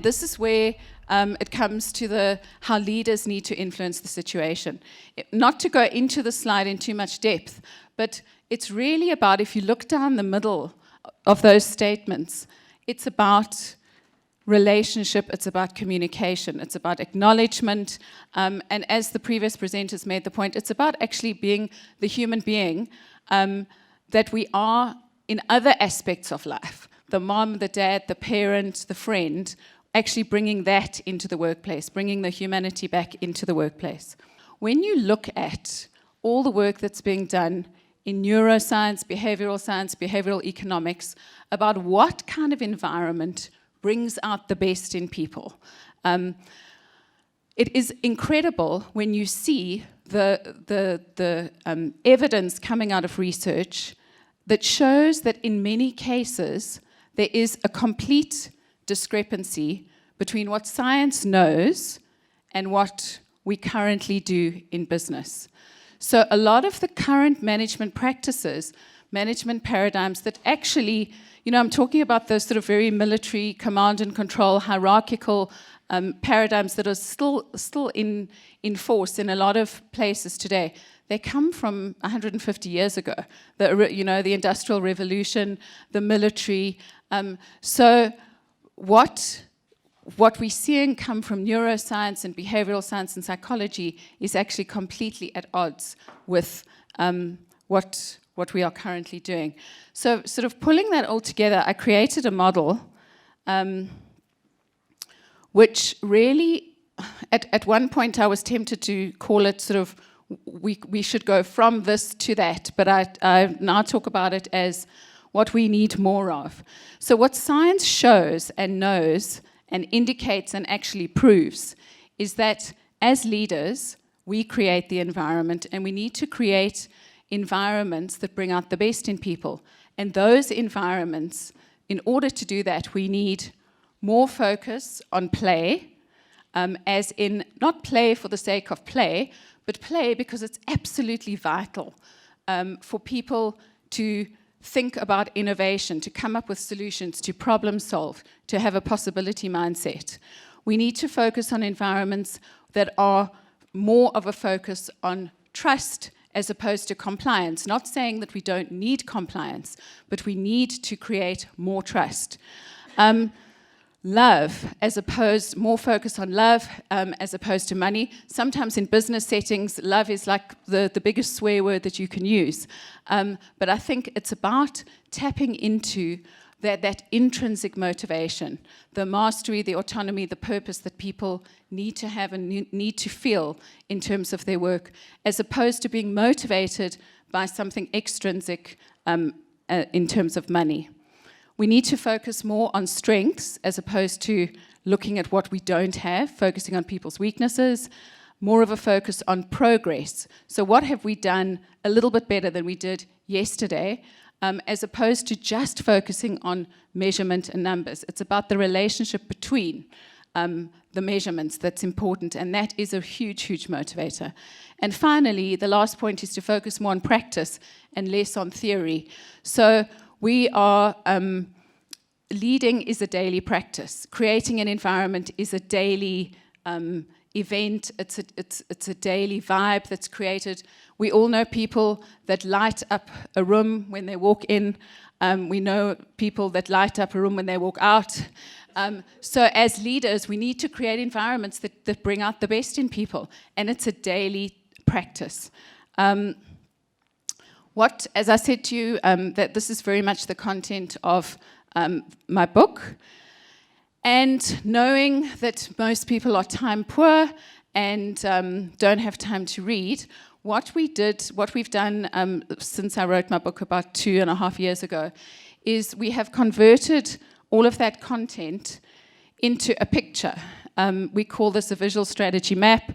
This is where it comes to how leaders need to influence the situation. Not to go into the slide in too much depth, but it's really about, if you look down the middle of those statements, it's about relationship, it's about communication, it's about acknowledgement, and as the previous presenters made the point, it's about actually being the human being that we are in other aspects of life. The mom, the dad, the parent, the friend, actually bringing that into the workplace, bringing the humanity back into the workplace. When you look at all the work that's being done in neuroscience, behavioral economics, about what kind of environment brings out the best in people, it is incredible when you see the evidence coming out of research that shows that in many cases there is a complete discrepancy between what science knows and what we currently do in business. So a lot of the current management practices, management paradigms that actually, I'm talking about those sort of very military command and control, hierarchical paradigms that are still in force in a lot of places today. They come from 150 years ago, the Industrial Revolution, the military. So what we're seeing come from neuroscience and behavioral science and psychology is actually completely at odds with what we are currently doing. So sort of pulling that all together, I created a model which really, at one point I was tempted to call it sort of, we should go from this to that, but I now talk about it as what we need more of. So what science shows and knows and indicates and actually proves is that as leaders, we create the environment, and we need to create environments that bring out the best in people. And those environments, in order to do that, we need more focus on play, as in not play for the sake of play, but play because it's absolutely vital for people to think about innovation, to come up with solutions, to problem solve, to have a possibility mindset. We need to focus on environments that are more of a focus on trust as opposed to compliance. Not saying that we don't need compliance, but we need to create more trust. Love, more focus on love as opposed to money. Sometimes in business settings, love is like the biggest swear word that you can use. But I think it's about tapping into that intrinsic motivation, the mastery, the autonomy, the purpose that people need to have and need to feel in terms of their work, as opposed to being motivated by something extrinsic in terms of money. We need to focus more on strengths as opposed to looking at what we don't have, focusing on people's weaknesses, more of a focus on progress. So what have we done a little bit better than we did yesterday, as opposed to just focusing on measurement and numbers. It's about the relationship between the measurements that's important, and that is a huge, huge motivator. And finally, the last point is to focus more on practice and less on theory. So we are, leading is a daily practice. Creating an environment is a daily event. It's a daily vibe that's created. We all know people that light up a room when they walk in. We know people that light up a room when they walk out. So as leaders, we need to create environments that bring out the best in people. And it's a daily practice. As I said to you, that this is very much the content of my book. And knowing that most people are time poor and don't have time to read, what we've done since I wrote my book about 2.5 years ago, is we have converted all of that content into a picture. We call this a visual strategy map.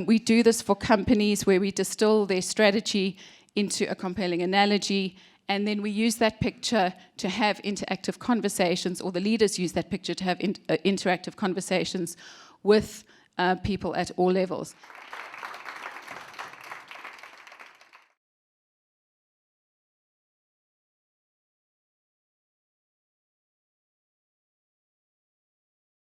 We do this for companies where we distill their strategy into a compelling analogy, and then we use that picture to have interactive conversations, or the leaders use that picture to have interactive conversations with people at all levels.